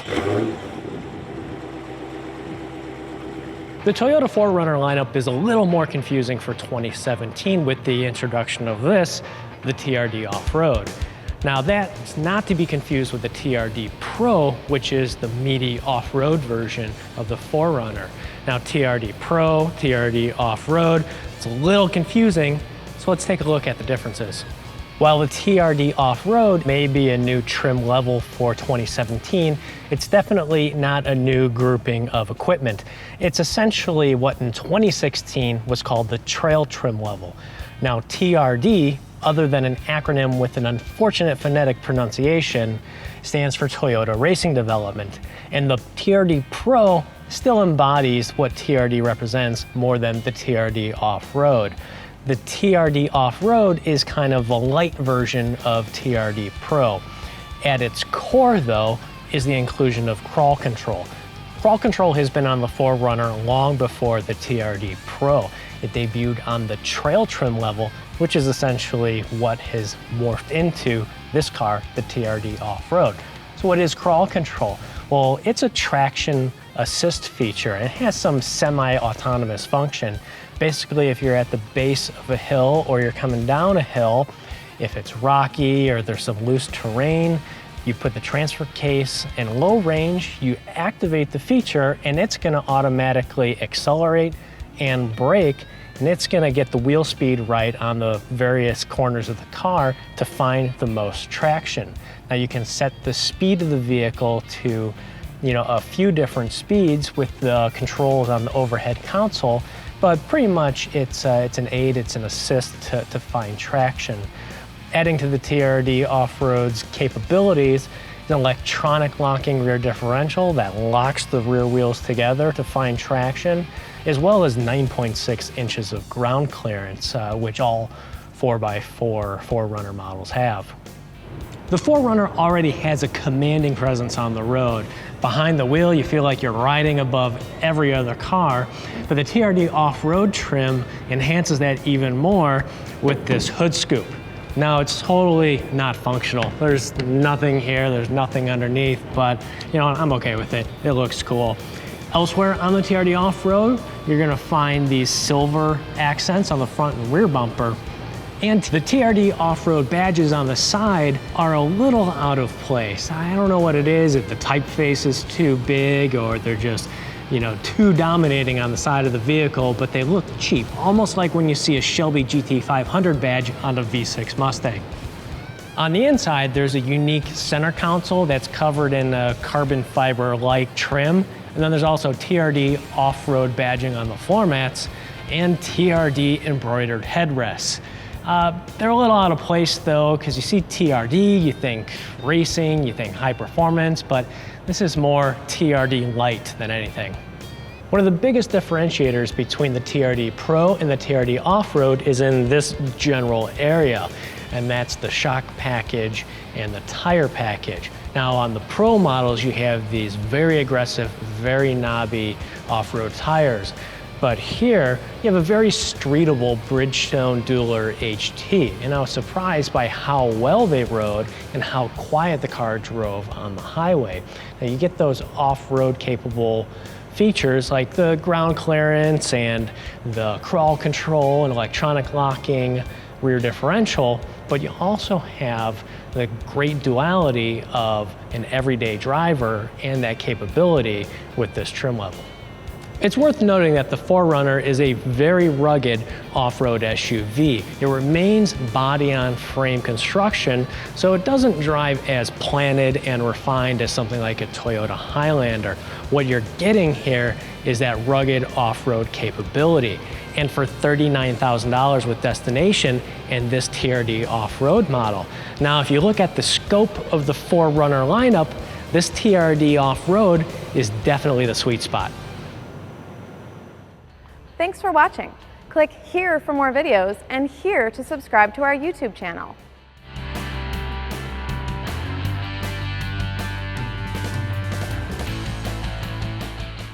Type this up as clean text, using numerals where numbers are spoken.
The Toyota 4Runner lineup is a little more confusing for 2017 with the introduction of this, the TRD Off-Road. Now that's not to be confused with the TRD Pro, which is the meaty off-road version of the 4Runner. Now TRD Pro, TRD Off-Road, it's a little confusing, so let's take a look at the differences. While the TRD Off-Road may be a new trim level for 2017, it's definitely not a new grouping of equipment. It's essentially what in 2016 was called the trail trim level. Now TRD, other than an acronym with an unfortunate phonetic pronunciation, stands for Toyota Racing Development. And the TRD Pro still embodies what TRD represents more than the TRD Off-Road. The TRD Off-Road is kind of a light version of TRD Pro. At its core, though, is the inclusion of crawl control. Crawl control has been on the 4Runner long before the TRD Pro. It debuted on the trail trim level, which is essentially what has morphed into this car, the TRD Off-Road. So what is crawl control? Well, it's a traction assist feature. It has some semi-autonomous function. Basically, if you're at the base of a hill or you're coming down a hill, if it's rocky or there's some loose terrain, you put the transfer case in low range, you activate the feature, and it's gonna automatically accelerate and brake, and it's gonna get the wheel speed right on the various corners of the car to find the most traction. Now you can set the speed of the vehicle to a few different speeds with the controls on the overhead console, but pretty much it's an aid, it's an assist to find traction. Adding to the TRD Off-Road's capabilities is an electronic locking rear differential that locks the rear wheels together to find traction, as well as 9.6 inches of ground clearance, which all 4x4 4Runner models have. The 4Runner already has a commanding presence on the road. Behind the wheel, you feel like you're riding above every other car, but the TRD Off-Road trim enhances that even more with this hood scoop. Now, it's totally not functional. There's nothing here, there's nothing underneath, but I'm okay with it. It looks cool. Elsewhere on the TRD Off-Road, you're gonna find these silver accents on the front and rear bumper. And the TRD Off-Road badges on the side are a little out of place. I don't know what it is, if the typeface is too big or they're just, too dominating on the side of the vehicle, but they look cheap, almost like when you see a Shelby GT500 badge on a V6 Mustang. On the inside, there's a unique center console that's covered in a carbon fiber-like trim, and then there's also TRD Off-Road badging on the floor mats and TRD embroidered headrests. They're a little out of place though, because you see TRD, you think racing, you think high performance, but this is more TRD light than anything. One of the biggest differentiators between the TRD Pro and the TRD Off-Road is in this general area, and that's the shock package and the tire package. Now on the Pro models, you have these very aggressive, very knobby off-road tires. But here, you have a very streetable Bridgestone Dueler HT, and I was surprised by how well they rode and how quiet the car drove on the highway. Now you get those off-road capable features like the ground clearance and the crawl control and electronic locking rear differential, but you also have the great duality of an everyday driver and that capability with this trim level. It's worth noting that the 4Runner is a very rugged off-road SUV. It remains body-on-frame construction, so it doesn't drive as planted and refined as something like a Toyota Highlander. What you're getting here is that rugged off-road capability. And for $39,000 with Destination and this TRD Off-Road model. Now, if you look at the scope of the 4Runner lineup, this TRD Off-Road is definitely the sweet spot. Thanks for watching. Click here for more videos and here to subscribe to our YouTube channel.